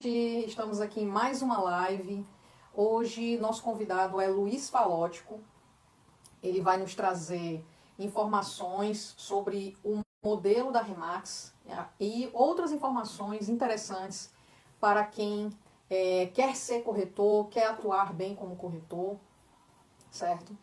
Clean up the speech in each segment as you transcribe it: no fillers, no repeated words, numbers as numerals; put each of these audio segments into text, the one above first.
Estamos aqui em mais uma live. Hoje, nosso convidado é Luiz Falótico. Ele vai nos trazer informações sobre o modelo da Remax e outras informações interessantes para quem quer ser corretor, quer atuar bem como corretor, certo?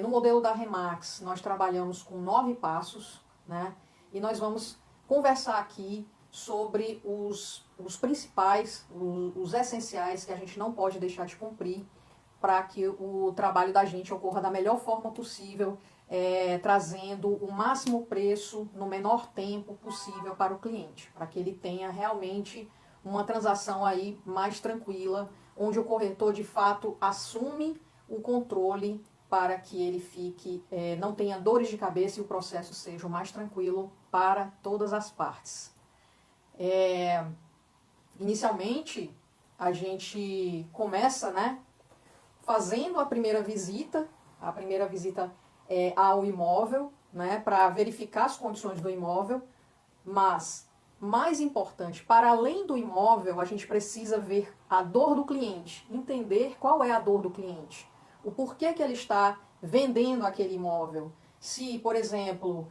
No modelo da Remax, nós trabalhamos com 9 passos, né? E nós vamos conversar aqui sobre os principais, os essenciais que a gente não pode deixar de cumprir para que o trabalho da gente ocorra da melhor forma possível, trazendo o máximo preço no menor tempo possível para o cliente, para que ele tenha realmente uma transação aí mais tranquila, onde o corretor de fato assume o controle para que ele fique, não tenha dores de cabeça e o processo seja o mais tranquilo para todas as partes. Inicialmente, a gente começa, né, fazendo a primeira visita ao imóvel, né, para verificar as condições do imóvel, mas, mais importante, para além do imóvel, a gente precisa ver a dor do cliente, entender qual é a dor do cliente, o porquê que ele está vendendo aquele imóvel. Se, por exemplo,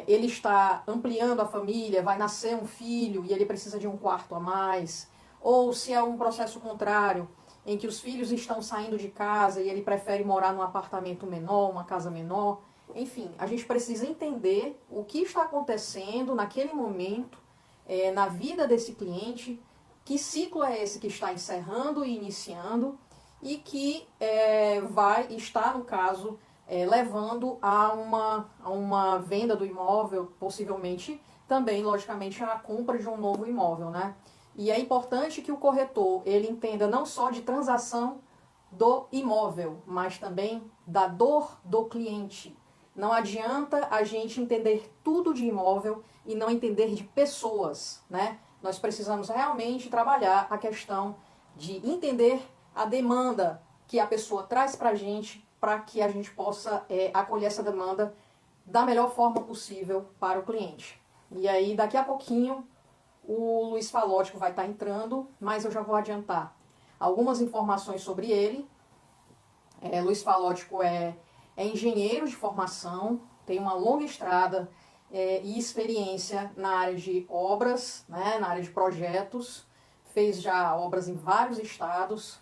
ele está ampliando a família, vai nascer um filho e ele precisa de um quarto a mais, ou se é um processo contrário, em que os filhos estão saindo de casa e ele prefere morar num apartamento menor, uma casa menor. Enfim, a gente precisa entender o que está acontecendo naquele momento, na vida desse cliente, que ciclo é esse que está encerrando e iniciando, e que vai estar, no caso, levando a uma venda do imóvel, possivelmente também, logicamente, a compra de um novo imóvel, né? E é importante que o corretor ele entenda não só de transação do imóvel, mas também da dor do cliente. Não adianta a gente entender tudo de imóvel e não entender de pessoas, né? Nós precisamos realmente trabalhar a questão de entender a demanda que a pessoa traz para a gente, para que a gente possa acolher essa demanda da melhor forma possível para o cliente. E aí, daqui a pouquinho, o Luiz Falótico vai estar entrando, mas eu já vou adiantar algumas informações sobre ele. Luiz Falótico é engenheiro de formação, tem uma longa estrada e experiência na área de obras, né, na área de projetos, fez já obras em vários estados,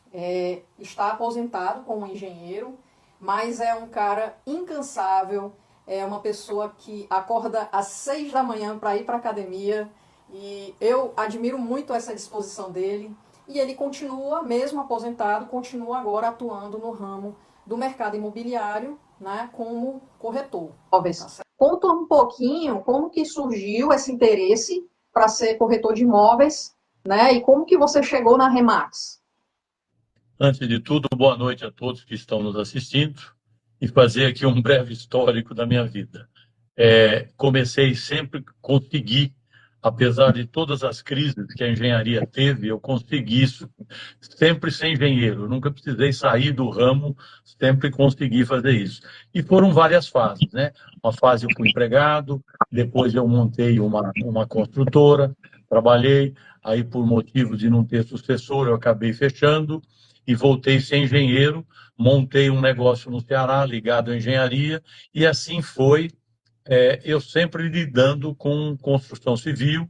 está aposentado como engenheiro, mas é um cara incansável, é uma pessoa que acorda às 6 da manhã para ir para a academia, e eu admiro muito essa disposição dele, e ele continua, mesmo aposentado, continua agora atuando no ramo do mercado imobiliário, né, como corretor. Conta um pouquinho como que surgiu esse interesse para ser corretor de imóveis, né, e como que você chegou na Remax? Antes de tudo, boa noite a todos que estão nos assistindo e fazer aqui um breve histórico da minha vida. Comecei sempre, consegui, apesar de todas as crises que a engenharia teve, eu consegui isso, sempre ser engenheiro. Eu nunca precisei sair do ramo, sempre consegui fazer isso. E foram várias fases, né? Uma fase eu fui empregado, depois eu montei uma construtora, trabalhei, aí por motivo de não ter sucessor, eu acabei fechando e voltei a ser engenheiro, montei um negócio no Ceará ligado à engenharia, e assim foi, eu sempre lidando com construção civil,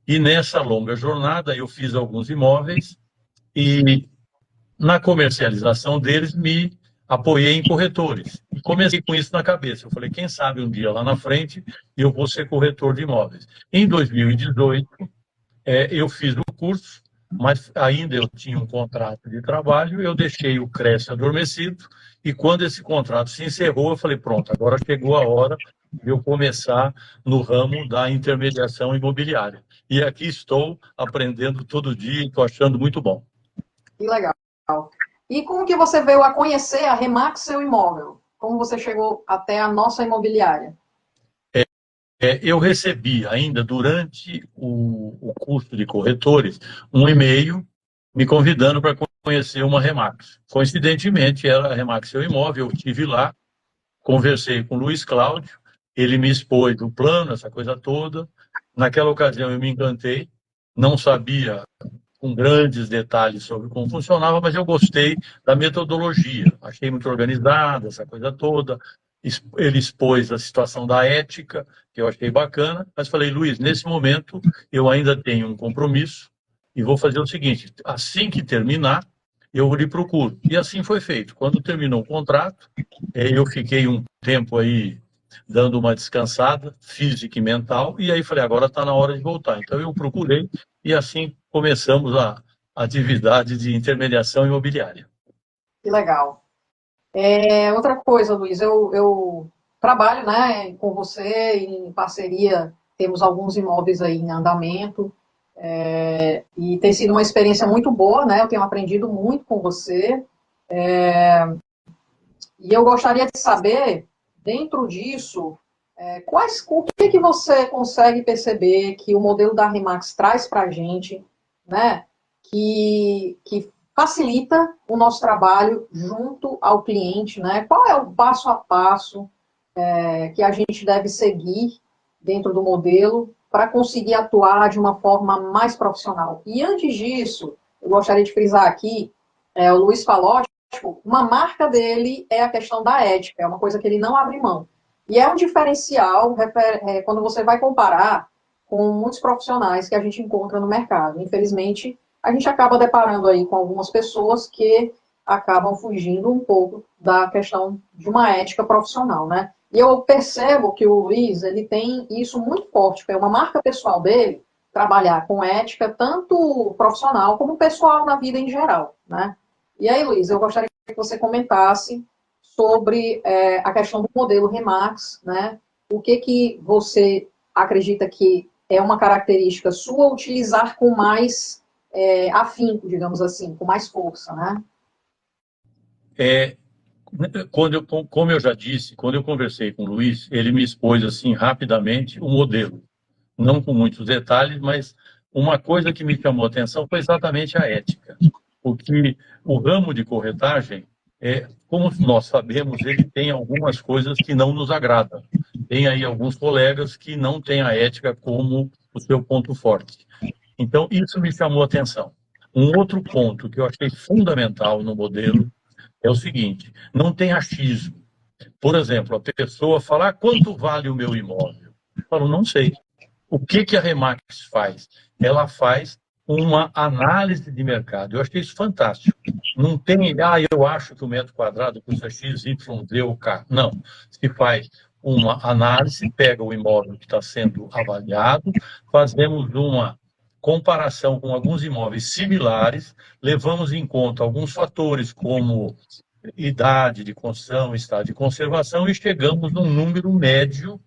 e nessa longa jornada eu fiz alguns imóveis, e na comercialização deles me apoiei em corretores. E comecei com isso na cabeça. Eu falei, quem sabe um dia lá na frente eu vou ser corretor de imóveis. Em 2018, eu fiz o curso, mas ainda eu tinha um contrato de trabalho, eu deixei o Cresce adormecido, e quando esse contrato se encerrou, eu falei, pronto, agora chegou a hora de eu começar no ramo da intermediação imobiliária. E aqui estou aprendendo todo dia e estou achando muito bom. Que legal. E como que você veio a conhecer a Remax Seu Imóvel? Como você chegou até a nossa imobiliária? Eu recebi ainda durante o curso de corretores um e-mail me convidando para conhecer uma Remax. Coincidentemente, era a Remax Seu Imóvel, eu estive lá, conversei com o Luiz Cláudio, ele me expôs o plano, essa coisa toda. Naquela ocasião eu me encantei, não sabia com grandes detalhes sobre como funcionava, mas eu gostei da metodologia. Achei muito organizada essa coisa toda. Ele expôs a situação da ética, que eu achei bacana, mas falei, Luiz, nesse momento eu ainda tenho um compromisso e vou fazer o seguinte, assim que terminar, eu lhe procuro. E assim foi feito. Quando terminou o contrato, eu fiquei um tempo aí dando uma descansada física e mental, e aí falei, agora está na hora de voltar. Então eu procurei e assim começamos a atividade de intermediação imobiliária. Que legal. Outra coisa, Luiz, eu trabalho, né, com você em parceria, temos alguns imóveis aí em andamento, e tem sido uma experiência muito boa, né, eu tenho aprendido muito com você, e eu gostaria de saber, dentro disso, o que você consegue perceber que o modelo da Remax traz para a gente, né, que facilita o nosso trabalho junto ao cliente, né? Qual é o passo a passo que a gente deve seguir dentro do modelo para conseguir atuar de uma forma mais profissional? E antes disso, eu gostaria de frisar aqui, o Luiz falou, uma marca dele é a questão da ética, é uma coisa que ele não abre mão. E é um diferencial quando você vai comparar com muitos profissionais que a gente encontra no mercado. Infelizmente, a gente acaba deparando aí com algumas pessoas que acabam fugindo um pouco da questão de uma ética profissional, né? E eu percebo que o Luiz, ele tem isso muito forte, é uma marca pessoal dele, trabalhar com ética, tanto profissional como pessoal na vida em geral, né? E aí, Luiz, eu gostaria que você comentasse sobre a questão do modelo Remax, né? O que você acredita que é uma característica sua utilizar com mais afinco, digamos assim, com mais força, né? É, como eu já disse, quando eu conversei com o Luiz, ele me expôs assim rapidamente o modelo, não com muitos detalhes, mas uma coisa que me chamou a atenção foi exatamente a ética, porque o ramo de corretagem, como nós sabemos, ele tem algumas coisas que não nos agradam. Tem aí alguns colegas que não têm a ética como o seu ponto forte. Então, isso me chamou a atenção. Um outro ponto que eu achei fundamental no modelo é o seguinte: não tem achismo. Por exemplo, a pessoa fala, quanto vale o meu imóvel? Eu falo, não sei. O que a Remax faz? Ela faz uma análise de mercado. Eu achei isso fantástico. Não tem, eu acho que o metro quadrado custa X, Y, Z ou K. Não. Se faz uma análise, pega o imóvel que está sendo avaliado, fazemos uma comparação com alguns imóveis similares, levamos em conta alguns fatores como idade de construção, estado de conservação e chegamos num número médio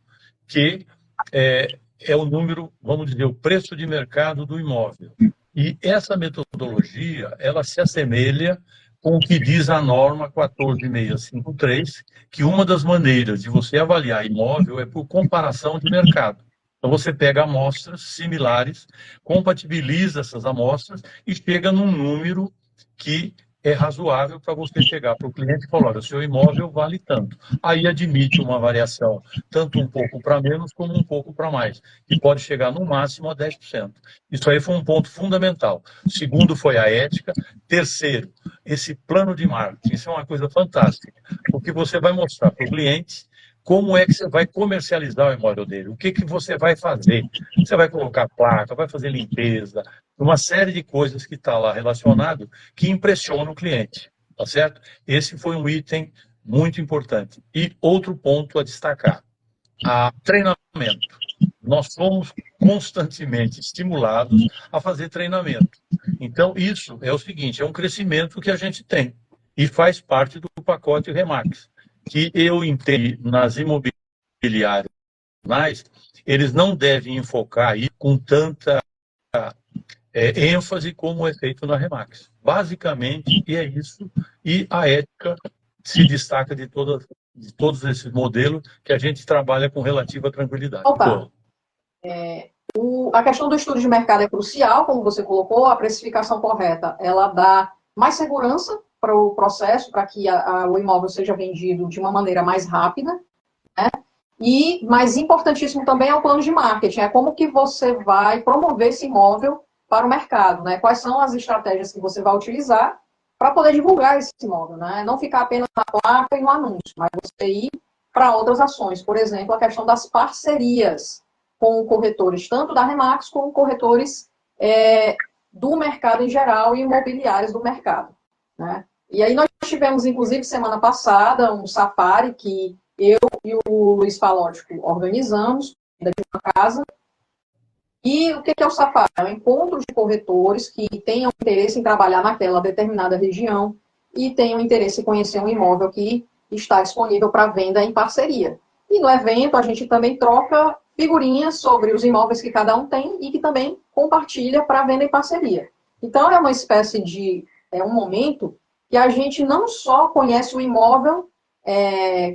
que é o número, vamos dizer, o preço de mercado do imóvel. E essa metodologia, ela se assemelha com o que diz a norma 14653, que uma das maneiras de você avaliar imóvel é por comparação de mercado. Então, você pega amostras similares, compatibiliza essas amostras e chega num número que é razoável para você chegar para o cliente e falar, olha, o seu imóvel vale tanto. Aí admite uma variação, tanto um pouco para menos como um pouco para mais, que pode chegar no máximo a 10%. Isso aí foi um ponto fundamental. Segundo foi a ética. Terceiro, esse plano de marketing. Isso é uma coisa fantástica, porque você vai mostrar para o cliente como é que você vai comercializar o imóvel dele, o que você vai fazer. Você vai colocar placa, vai fazer limpeza, uma série de coisas que está lá relacionado que impressiona o cliente, tá certo? Esse foi um item muito importante. E outro ponto a destacar, treinamento. Nós somos constantemente estimulados a fazer treinamento. Então, isso é o seguinte, é um crescimento que a gente tem e faz parte do pacote Remax, que eu entendo nas imobiliárias, eles não devem enfocar aí com tanta ênfase como é feito na Remax. Basicamente, é isso, e a ética se destaca de todos esses modelos que a gente trabalha com relativa tranquilidade. Opa, a questão do estudo de mercado é crucial, como você colocou, a precificação correta, ela dá mais segurança para o processo, para que o imóvel seja vendido de uma maneira mais rápida, né? E, mais importantíssimo também é o plano de marketing, é como que você vai promover esse imóvel para o mercado, né? Quais são as estratégias que você vai utilizar para poder divulgar esse imóvel, né? Não ficar apenas na placa e no anúncio, mas você ir para outras ações. Por exemplo, a questão das parcerias com corretores, tanto da Remax como corretores do mercado em geral e imobiliários do mercado, né? E aí nós tivemos, inclusive, semana passada, um safari que eu e o Luiz Falótico organizamos, de uma casa. E o que é o safari? É um encontro de corretores que tenham interesse em trabalhar naquela determinada região e tenham interesse em conhecer um imóvel que está disponível para venda em parceria. E no evento a gente também troca figurinhas sobre os imóveis que cada um tem e que também compartilha para venda em parceria. Então é uma espécie de um momento que a gente não só conhece o imóvel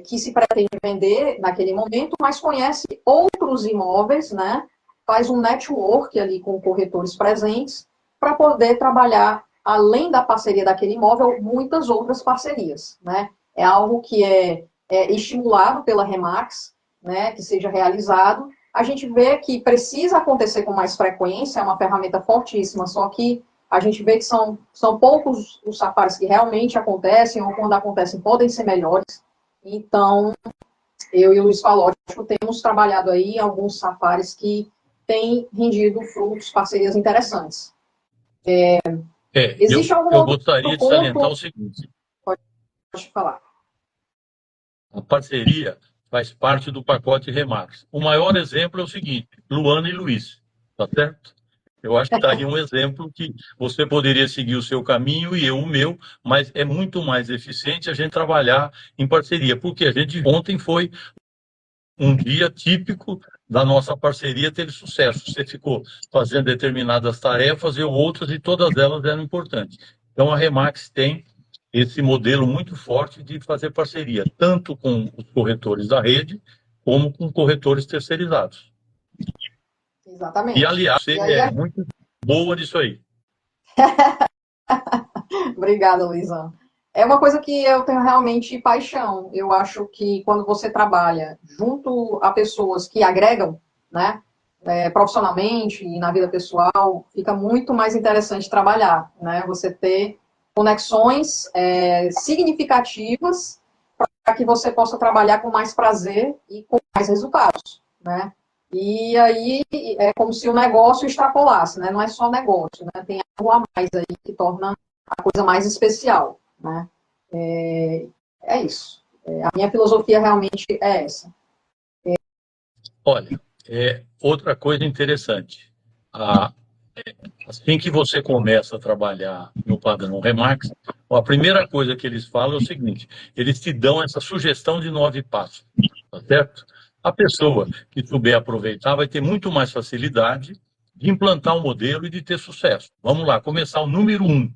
que se pretende vender naquele momento, mas conhece outros imóveis, né? Faz um network ali com corretores presentes para poder trabalhar, além da parceria daquele imóvel, muitas outras parcerias, né? É algo que é estimulado pela Remax, né, que seja realizado. A gente vê que precisa acontecer com mais frequência, é uma ferramenta fortíssima, só que a gente vê que são poucos os safaris que realmente acontecem, ou quando acontecem podem ser melhores. Então, eu e o Luiz Falótico temos trabalhado aí em alguns safaris que têm rendido frutos, parcerias interessantes. Existe algum eu outro gostaria de ponto? salientar o seguinte. Pode falar. A parceria faz parte do pacote Remax. O maior exemplo é o seguinte, Luana e Luiz, tá certo? Eu acho que está aí um exemplo que você poderia seguir o seu caminho e eu o meu, mas é muito mais eficiente a gente trabalhar em parceria, porque a gente ontem foi um dia típico da nossa parceria teve sucesso. Você ficou fazendo determinadas tarefas, eu outras, e todas elas eram importantes. Então, a Remax tem esse modelo muito forte de fazer parceria, tanto com os corretores da rede, como com corretores terceirizados. Exatamente. E, aliás, você é muito boa nisso aí. Obrigada, Luizão. É uma coisa que eu tenho realmente paixão. Eu acho que quando você trabalha junto a pessoas que agregam, né, profissionalmente e na vida pessoal, fica muito mais interessante trabalhar, né? Você ter conexões significativas para que você possa trabalhar com mais prazer e com mais resultados, né? E aí é como se o negócio extrapolasse, né? Não é só negócio, né? Tem algo a mais aí que torna a coisa mais especial, né? É isso. A minha filosofia realmente é essa. Olha, outra coisa interessante. Assim que você começa a trabalhar no padrão Remax, a primeira coisa que eles falam é o seguinte: eles te dão essa sugestão de 9 passos, tá certo? A pessoa que souber aproveitar vai ter muito mais facilidade de implantar um modelo e de ter sucesso. Vamos lá, começar o número 1.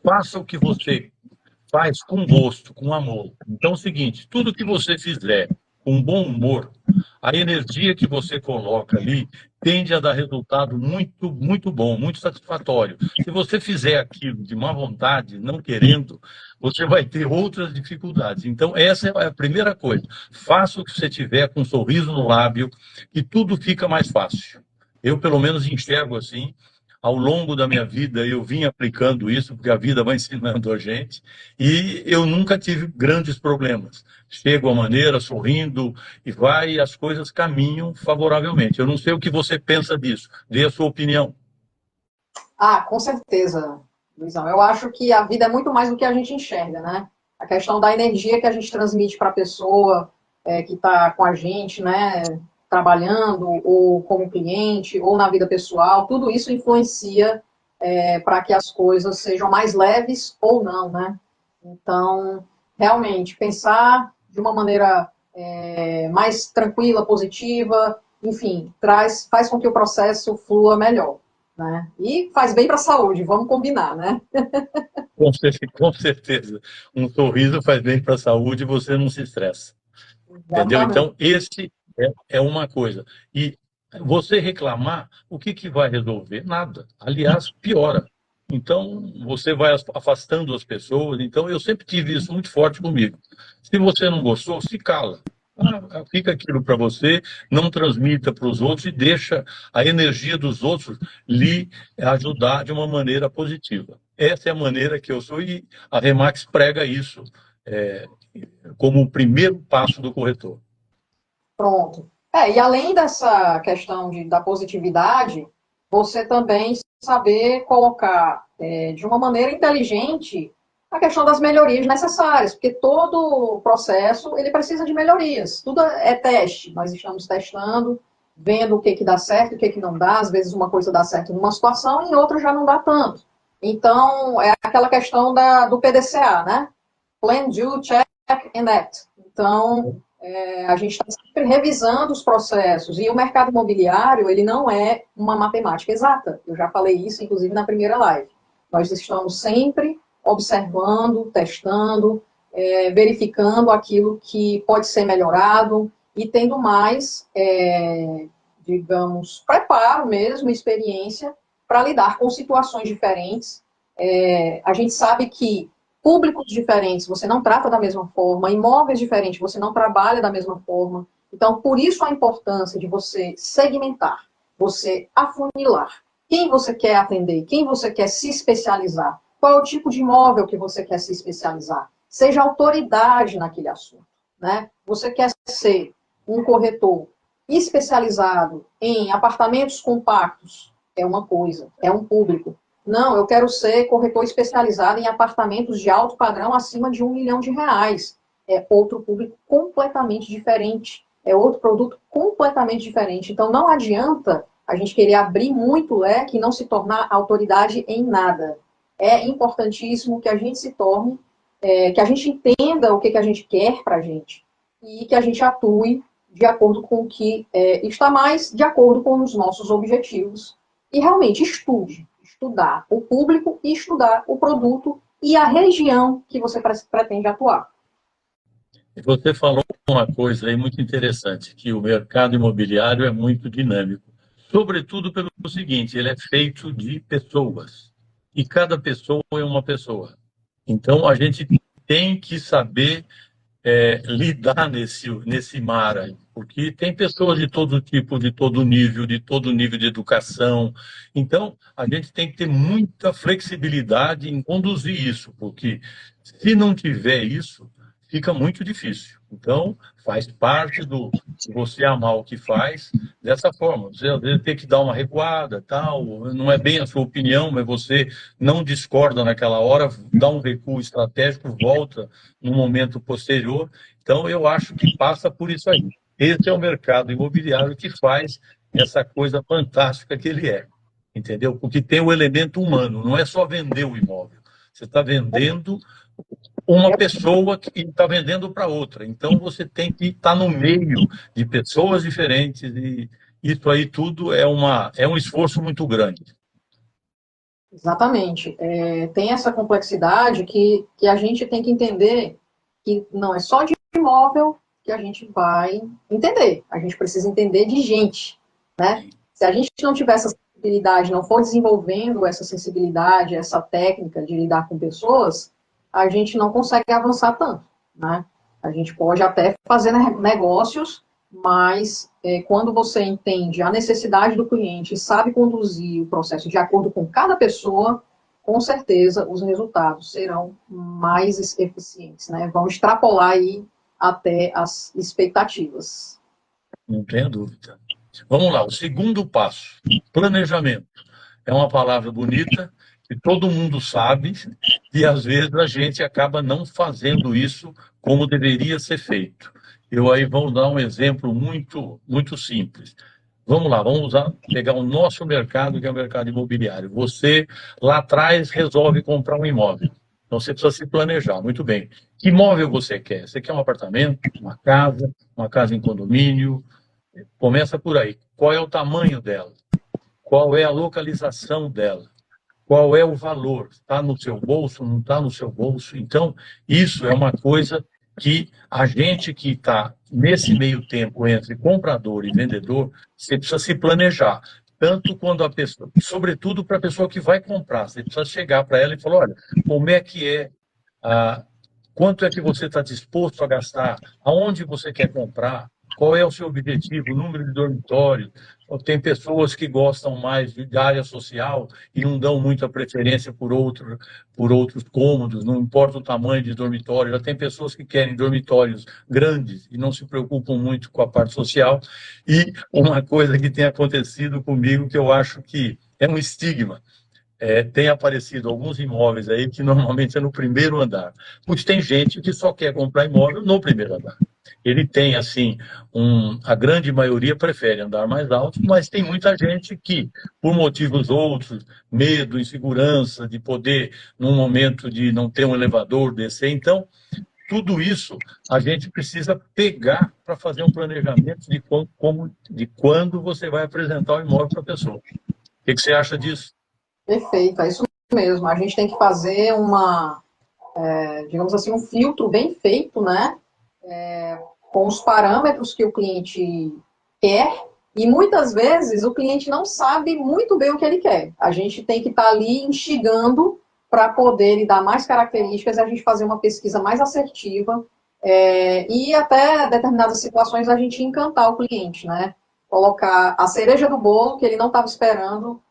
Faça o que você faz com gosto, com amor. Então é o seguinte, tudo que você fizer com bom humor, a energia que você coloca ali tende a dar resultado muito, muito bom, muito satisfatório. Se você fizer aquilo de má vontade, não querendo, você vai ter outras dificuldades. Então, essa é a primeira coisa. Faça o que você tiver com um sorriso no lábio, que tudo fica mais fácil. Eu, pelo menos, enxergo assim. Ao longo da minha vida, eu vim aplicando isso, porque a vida vai ensinando a gente, e eu nunca tive grandes problemas. Chego à maneira, sorrindo, e vai, as coisas caminham favoravelmente. Eu não sei o que você pensa disso, dê a sua opinião. Ah, com certeza, Luizão. Eu acho que a vida é muito mais do que a gente enxerga, né? A questão da energia que a gente transmite para a pessoa que está com a gente, né? Trabalhando, ou como cliente, ou na vida pessoal, tudo isso influencia para que as coisas sejam mais leves ou não, né? Então, realmente, pensar de uma maneira mais tranquila, positiva, enfim, faz com que o processo flua melhor, né? E faz bem para a saúde, vamos combinar, né? Com certeza. Um sorriso faz bem para a saúde e você não se estressa. Entendeu? Exatamente. Então, esse é uma coisa. E você reclamar, o que vai resolver? Nada. Aliás, piora. Então, você vai afastando as pessoas. Então, eu sempre tive isso muito forte comigo. Se você não gostou, se cala. Fica aquilo para você, não transmita para os outros e deixa a energia dos outros lhe ajudar de uma maneira positiva. Essa é a maneira que eu sou e a Remax prega isso é, como o primeiro passo do corretor. Pronto. E além dessa questão da positividade, você também saber colocar de uma maneira inteligente a questão das melhorias necessárias, porque todo processo ele precisa de melhorias. Tudo é teste. Nós estamos testando, vendo o que dá certo, o que não dá. Às vezes uma coisa dá certo numa situação e em outra já não dá tanto. Então, é aquela questão do PDCA, né? Plan, Do, Check and Act. Então, a gente está sempre revisando os processos. E o mercado imobiliário, ele não é uma matemática exata. Eu já falei isso, inclusive, na primeira live. Nós estamos sempre observando, testando, verificando aquilo que pode ser melhorado e tendo mais, digamos, preparo mesmo, experiência para lidar com situações diferentes. A gente sabe que públicos diferentes você não trata da mesma forma, imóveis diferentes você não trabalha da mesma forma. Então, por isso a importância de você segmentar, você afunilar. Quem você quer atender, quem você quer se especializar, qual é o tipo de imóvel que você quer se especializar. Seja autoridade naquele assunto. Né? Você quer ser um corretor especializado em apartamentos compactos, é uma coisa, é um público. Não, eu quero ser corretor especializado em apartamentos de alto padrão acima de R$1 milhão. É outro público completamente diferente. É outro produto completamente diferente. Então, não adianta a gente querer abrir muito leque e não se tornar autoridade em nada. É importantíssimo que a gente se torne, que a gente entenda o que a gente quer para a gente e que a gente atue de acordo com o que está mais de acordo com os nossos objetivos. E realmente estudar o público e estudar o produto e a região que você pretende atuar. Você falou uma coisa aí muito interessante, que o mercado imobiliário é muito dinâmico. Sobretudo pelo seguinte, ele é feito de pessoas. E cada pessoa é uma pessoa. Então, a gente tem que saber lidar nesse mar aí, porque tem pessoas de todo tipo, de todo nível de educação. Então, a gente tem que ter muita flexibilidade em conduzir isso, porque se não tiver isso, fica muito difícil. Então, faz parte do você amar o que faz dessa forma. Você às vezes tem que dar uma recuada, tal, não é bem a sua opinião, mas você não discorda naquela hora, dá um recuo estratégico, volta no momento posterior. Então, eu acho que passa por isso aí. Esse é o mercado imobiliário que faz essa coisa fantástica que ele é, entendeu? Porque tem o elemento humano, não é só vender o imóvel. Você está vendendo uma pessoa que está vendendo para outra. Então, você tem que estar no meio de pessoas diferentes e isso aí tudo é um esforço muito grande. Exatamente. Tem essa complexidade que a gente tem que entender que não é só de imóvel que a gente vai entender. A gente precisa entender de gente, né? Se a gente não tiver essa sensibilidade, não for desenvolvendo essa sensibilidade, essa técnica de lidar com pessoas, a gente não consegue avançar tanto, né? A gente pode até fazer negócios, mas quando você entende a necessidade do cliente e sabe conduzir o processo de acordo com cada pessoa, com certeza os resultados serão mais eficientes, né? Vão extrapolar aí até as expectativas. Não tenha dúvida. Vamos lá, o segundo passo, planejamento. É uma palavra bonita, que todo mundo sabe, e às vezes a gente acaba não fazendo isso como deveria ser feito. Eu aí vou dar um exemplo muito, muito simples. Vamos lá, pegar o nosso mercado, que é o mercado imobiliário. Você, lá atrás, resolve comprar um imóvel. Então, você precisa se planejar. Muito bem. Que imóvel você quer? Você quer um apartamento, uma casa em condomínio? Começa por aí. Qual é o tamanho dela? Qual é a localização dela? Qual é o valor? Está no seu bolso? Não está no seu bolso? Então, isso é uma coisa que a gente que está nesse meio tempo entre comprador e vendedor, você precisa se planejar. Tanto quando a pessoa, sobretudo para a pessoa que vai comprar, você precisa chegar para ela e falar, olha, como é que é a quanto é que você está disposto a gastar, aonde você quer comprar, qual é o seu objetivo, o número de dormitórios. Tem pessoas que gostam mais de área social e não dão muita preferência por outros cômodos, não importa o tamanho de dormitório. Já tem pessoas que querem dormitórios grandes e não se preocupam muito com a parte social. E uma coisa que tem acontecido comigo, que eu acho que é um estigma, tem aparecido alguns imóveis aí que normalmente é no primeiro andar. Pois tem gente que só quer comprar imóvel no primeiro andar. Ele tem, assim, a grande maioria prefere andar mais alto, mas tem muita gente que, por motivos outros, medo, insegurança, de poder, num momento de não ter um elevador, descer. Então, tudo isso a gente precisa pegar para fazer um planejamento de quando você vai apresentar o imóvel para a pessoa. O que você acha disso? Perfeito, é isso mesmo. A gente tem que fazer digamos assim, um filtro bem feito, né? Com os parâmetros que o cliente quer, e muitas vezes o cliente não sabe muito bem o que ele quer. A gente tem que estar ali instigando para poder lhe dar mais características, a gente fazer uma pesquisa mais assertiva, e até determinadas situações a gente encantar o cliente, né? Colocar a cereja do bolo que ele não estava esperando,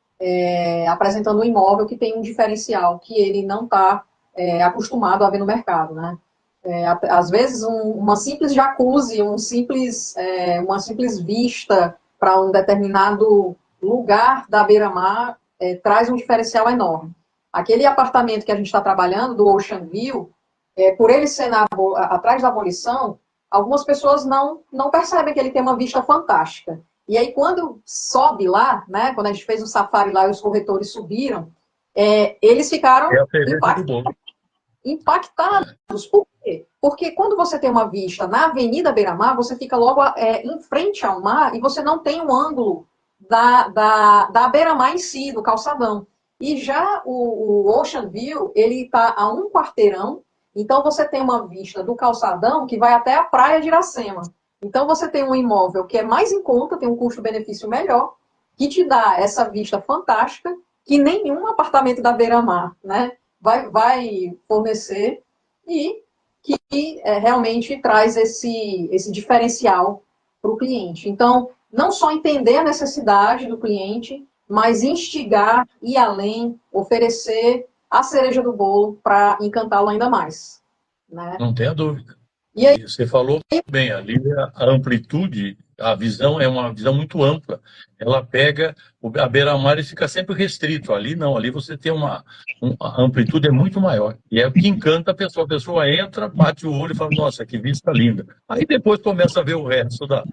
apresentando um imóvel que tem um diferencial que ele não está acostumado a ver no mercado, né? Às vezes uma simples jacuzzi, uma simples vista para um determinado lugar da beira-mar traz um diferencial enorme. Aquele apartamento que a gente está trabalhando, do Ocean View, por ele ser atrás da abolição, algumas pessoas não percebem que ele tem uma vista fantástica. E aí, quando sobe lá, né, quando a gente fez o safari lá e os corretores subiram, eles ficaram impactados. Por quê? Porque quando você tem uma vista na Avenida Beira-Mar, você fica logo em frente ao mar e você não tem um ângulo da Beira-Mar em si, do calçadão. E já o Ocean View, ele está a um quarteirão, então você tem uma vista do calçadão que vai até a praia de Iracema. Então você tem um imóvel que é mais em conta, tem um custo-benefício melhor, que te dá essa vista fantástica que nenhum apartamento da Beira-Mar, né, vai fornecer, e que realmente traz esse diferencial para o cliente. Então, não só entender a necessidade do cliente, mas instigar, ir além, oferecer a cereja do bolo para encantá-lo ainda mais, né? Não tenha dúvida. E aí, Você falou bem, ali a amplitude, a visão é uma visão muito ampla. Ela pega a beira-mar e fica sempre restrito. Ali não, ali você tem a amplitude é muito maior. E é o que encanta a pessoa entra, bate o olho e fala, nossa, que vista linda. Aí depois começa a ver o resto da...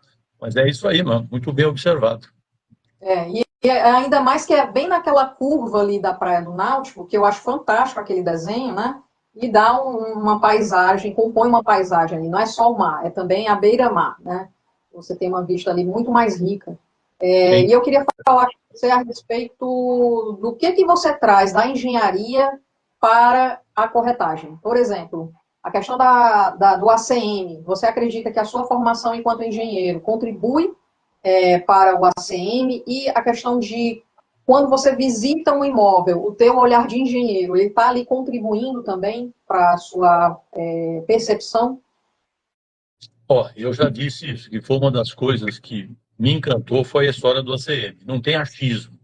Mas é isso aí, mano, muito bem observado. e ainda mais que é bem naquela curva ali da Praia do Náutico, que eu acho fantástico aquele desenho, né? E dá uma paisagem, compõe uma paisagem ali. Não é só o mar, é também a beira-mar, né? Você tem uma vista ali muito mais rica. E eu queria falar com você a respeito do que você traz da engenharia para a corretagem. Por exemplo, a questão do ACM. Você acredita que a sua formação enquanto engenheiro contribui para o ACM, e a questão de quando você visita um imóvel, o teu olhar de engenheiro, ele está ali contribuindo também para a sua percepção? Ó, eu já disse isso, que foi uma das coisas que me encantou foi a história do ACM. Não tem achismo,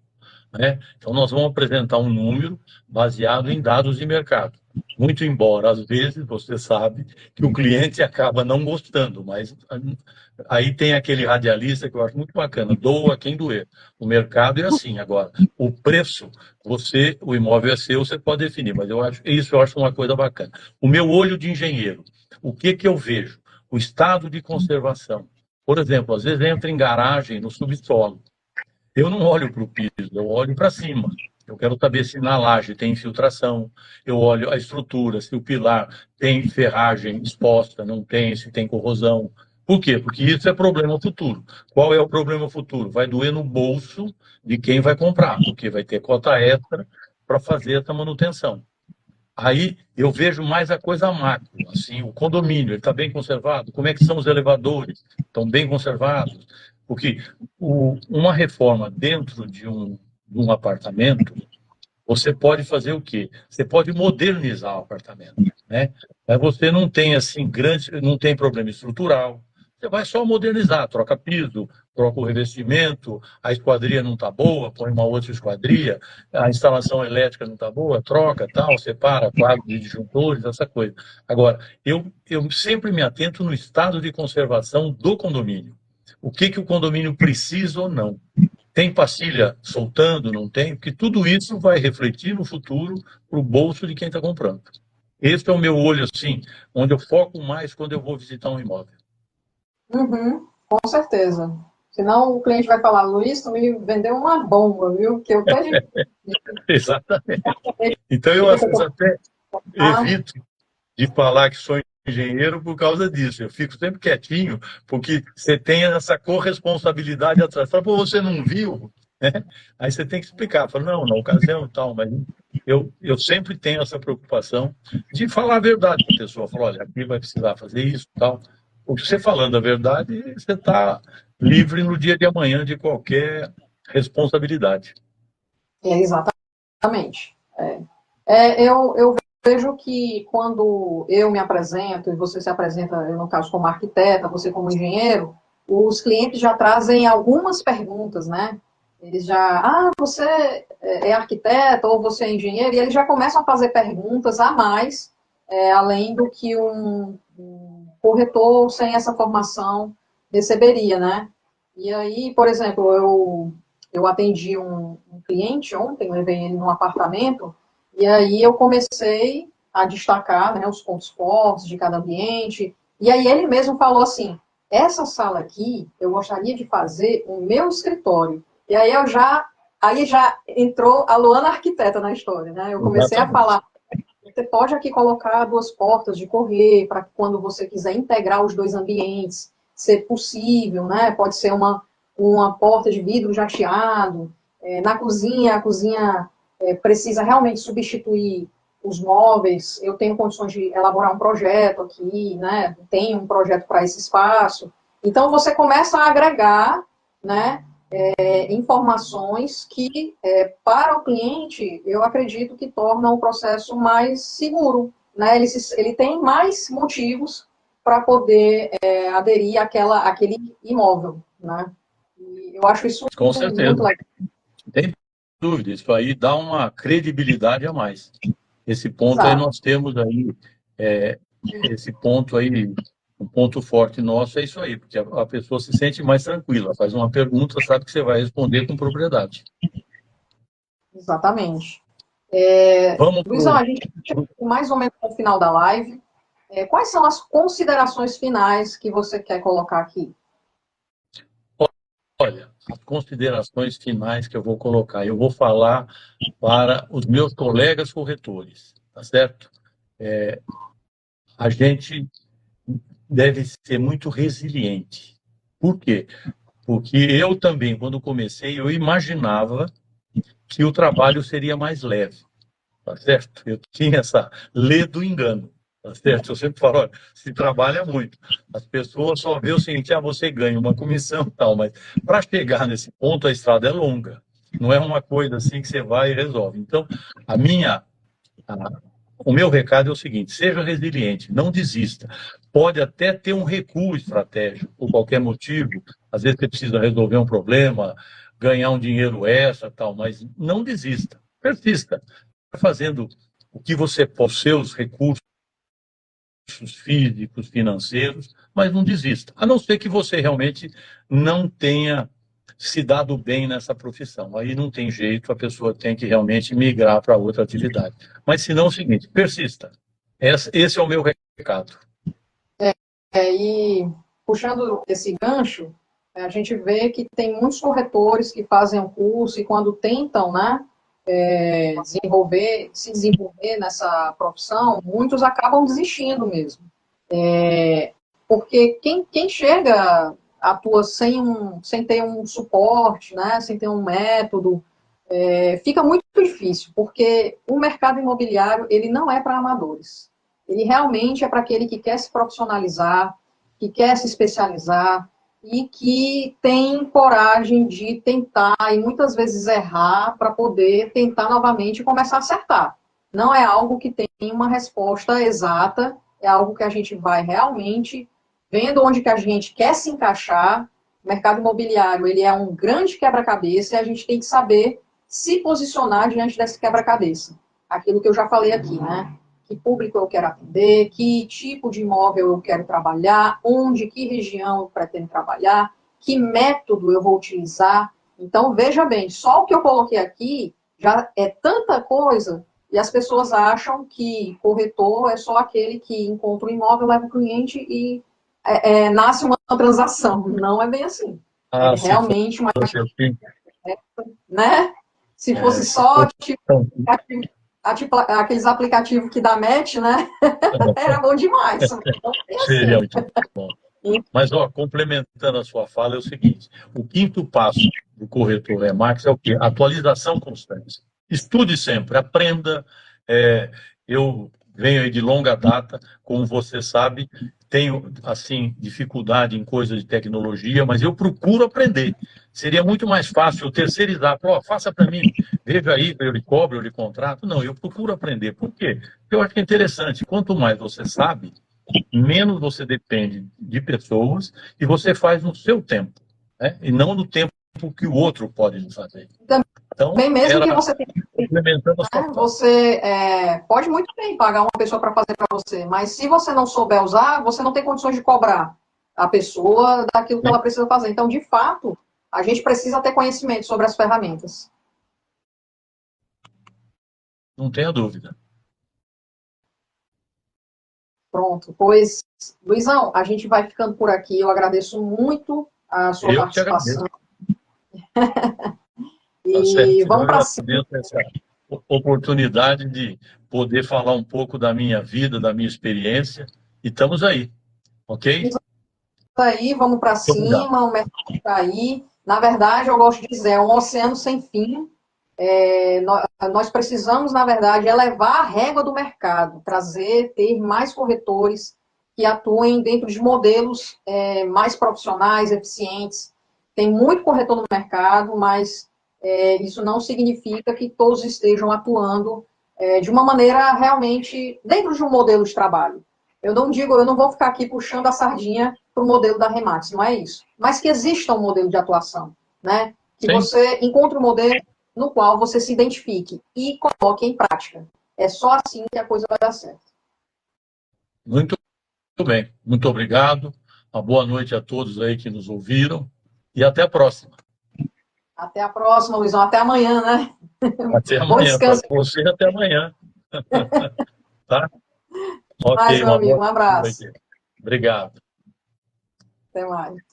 né? Então, nós vamos apresentar um número baseado em dados de mercado. Muito embora, às vezes, você sabe que o cliente acaba não gostando, mas aí tem aquele radialista que eu acho muito bacana, doa quem doer. O mercado é assim. Agora, o preço, o imóvel é seu, você pode definir, mas eu acho uma coisa bacana. O meu olho de engenheiro, o que eu vejo? O estado de conservação. Por exemplo, às vezes entra em garagem, no subsolo. Eu não olho para o piso, eu olho para cima. Eu quero saber se na laje tem infiltração, eu olho a estrutura, se o pilar tem ferragem exposta, não tem, se tem corrosão. Por quê? Porque isso é problema futuro. Qual é o problema futuro? Vai doer no bolso de quem vai comprar, porque vai ter cota extra para fazer essa manutenção. Aí eu vejo mais a coisa macro, assim, o condomínio, ele está bem conservado? Como é que são os elevadores? Estão bem conservados? Porque uma reforma dentro de um apartamento, você pode fazer o quê? Você pode modernizar o apartamento. né? Mas você não tem assim grande, não tem problema estrutural. Você vai só modernizar, troca piso, troca o revestimento, a esquadria não está boa, põe uma outra esquadria, a instalação elétrica não está boa, troca, tal, separa quadros de disjuntores, essa coisa. Agora, eu sempre me atento no estado de conservação do condomínio. O que que o condomínio precisa ou não. Tem pastilha soltando, não tem? Porque tudo isso vai refletir no futuro para o bolso de quem está comprando. Esse é o meu olho, assim, onde eu foco mais quando eu vou visitar um imóvel. Uhum, com certeza. Senão o cliente vai falar, Luiz, tu me vendeu uma bomba, viu? Que eu tô Exatamente. Então, eu, às vezes, até Ah, evito de falar que sou engenheiro por causa disso. Eu fico sempre quietinho, porque você tem essa corresponsabilidade atrás. Fala, pô, você não viu? Né? Aí você tem que explicar. Fala, não, na ocasião e tal, mas eu sempre tenho essa preocupação de falar a verdade para a pessoa. Falar, olha, aqui vai precisar fazer isso e tal. Porque você falando a verdade, você está livre no dia de amanhã de qualquer responsabilidade. exatamente. Eu vejo que quando eu me apresento, e você se apresenta, no caso, como arquiteta, você como engenheiro, os clientes já trazem algumas perguntas, né? Eles já, você é arquiteto ou você é engenheiro, e eles já começam a fazer perguntas a mais, além do que um corretor sem essa formação receberia, né? E aí, por exemplo, eu atendi um cliente ontem, levei ele num apartamento, e aí eu comecei a destacar, né, os pontos fortes de cada ambiente. E aí ele mesmo falou assim: essa sala aqui eu gostaria de fazer o meu escritório. E aí já entrou a Luana arquiteta na história, né? Eu comecei a Exatamente. falar: você pode aqui colocar duas portas de correr para que quando você quiser integrar os dois ambientes, ser possível, né? Pode ser uma porta de vidro jateado. Na cozinha, a cozinha precisa realmente substituir os móveis. Eu tenho condições de elaborar um projeto aqui, né? Tenho um projeto para esse espaço. Então você começa a agregar, né? Informações que, para o cliente, eu acredito que tornam o processo mais seguro. Né? Ele tem mais motivos para poder aderir àquele imóvel. Né? E eu acho isso Com muito certeza. legal. Tem dúvida, isso aí dá uma credibilidade a mais. Esse ponto aí Exato. nós temos aí, é, esse ponto aí, um ponto forte nosso é isso aí, porque a pessoa se sente mais tranquila, faz uma pergunta, sabe que você vai responder com propriedade. Exatamente. Vamos para Luizão, a gente chegou mais ou menos no final da live. Quais são as considerações finais que você quer colocar aqui? olha, as considerações finais que eu vou colocar. Eu vou falar para os meus colegas corretores, tá certo? A gente deve ser muito resiliente. Por quê? Porque eu também, quando comecei, eu imaginava que o trabalho seria mais leve, tá certo? Eu tinha essa lei do engano, tá certo? Eu sempre falo, olha, se trabalha muito. As pessoas só vê o seguinte, você ganha uma comissão e tal, mas para chegar nesse ponto, a estrada é longa. Não é uma coisa assim que você vai e resolve. Então, a minha o meu recado é o seguinte: seja resiliente, não desista. Pode até ter um recuo estratégico, por qualquer motivo. Às vezes você precisa resolver um problema, ganhar um dinheiro extra, tal, mas não desista. Persista. Fazendo o que você pode, os seus recursos físicos, financeiros, mas não desista. A não ser que você realmente não tenha se dado bem nessa profissão. Aí não tem jeito, a pessoa tem que realmente migrar para outra atividade. Mas se não, é o seguinte, persista. Esse é o meu recado. E puxando esse gancho, a gente vê que tem muitos corretores que fazem o curso e quando tentam, né, se desenvolver nessa profissão, muitos acabam desistindo mesmo. Porque quem chega, atua sem ter um suporte, né, sem ter um método, fica muito difícil, porque o mercado imobiliário ele não é para amadores. Ele realmente é para aquele que quer se profissionalizar, que quer se especializar e que tem coragem de tentar e muitas vezes errar para poder tentar novamente e começar a acertar. não é algo que tem uma resposta exata, é algo que a gente vai realmente vendo onde que a gente quer se encaixar. O mercado imobiliário, ele é um grande quebra-cabeça e a gente tem que saber se posicionar diante desse quebra-cabeça. Aquilo que eu já falei aqui, né? Que público eu quero atender, que tipo de imóvel eu quero trabalhar, onde, que região eu pretendo trabalhar, que método eu vou utilizar. Então, veja bem, só o que eu coloquei aqui já é tanta coisa e as pessoas acham que corretor é só aquele que encontra o imóvel, leva o cliente e nasce uma transação. Não é bem assim. É Se realmente uma, fosse assim, né? Se fosse se só fosse tão- aqueles aplicativos que dá match, né? Era bom demais. Não é seria assim. muito bom. Mas, ó, complementando a sua fala, é o seguinte: o quinto passo do corretor Remax é o quê? Atualização constante. Estude sempre, aprenda. Eu venho aí de longa data, como você sabe, tenho, assim, dificuldade em coisas de tecnologia, mas eu procuro aprender. Seria muito mais fácil eu terceirizar. Ó, faça para mim, veja aí, eu lhe cobro, eu lhe contrato. Não, eu procuro aprender. Por quê? Porque eu acho que é interessante. Quanto mais você sabe, menos você depende de pessoas e você faz no seu tempo, né? E não no tempo que o outro pode fazer. Então, Também mesmo que era você tenha, complementando a sua né, fala. você pode muito bem pagar uma pessoa para fazer para você, mas se você não souber usar, você não tem condições de cobrar a pessoa daquilo que ela precisa fazer. Então, de fato, a gente precisa ter conhecimento sobre as ferramentas. Não tenha dúvida. Pronto. Pois, Luizão, a gente vai ficando por aqui. Eu agradeço muito a sua Eu que participação. agradeço. Tá E certo. Eu vamos para cima. agradeço essa oportunidade de poder falar um pouco da minha vida, da minha experiência. E estamos aí, ok? Aí, vamos para Muito obrigado. cima, o mercado está aí. Na verdade, eu gosto de dizer, é um oceano sem fim. Nós precisamos, na verdade, elevar a régua do mercado, ter mais corretores que atuem dentro de modelos mais profissionais, eficientes. Tem muito corretor no mercado, mas isso não significa que todos estejam atuando de uma maneira realmente dentro de um modelo de trabalho. Eu não vou ficar aqui puxando a sardinha para o modelo da Remax, não é isso. Mas que exista um modelo de atuação, né? Que Sim, você encontre um modelo no qual você se identifique e coloque em prática. É só assim que a coisa vai dar certo. muito bem. Muito obrigado. Uma boa noite a todos aí que nos ouviram e até a próxima. Até a próxima, Luizão. Até amanhã, né? Até Bom amanhã. Para descanso. você, até amanhã. Tá? Até mais, Ok, meu uma amigo. boa Um abraço. noite. Obrigado. Até mais.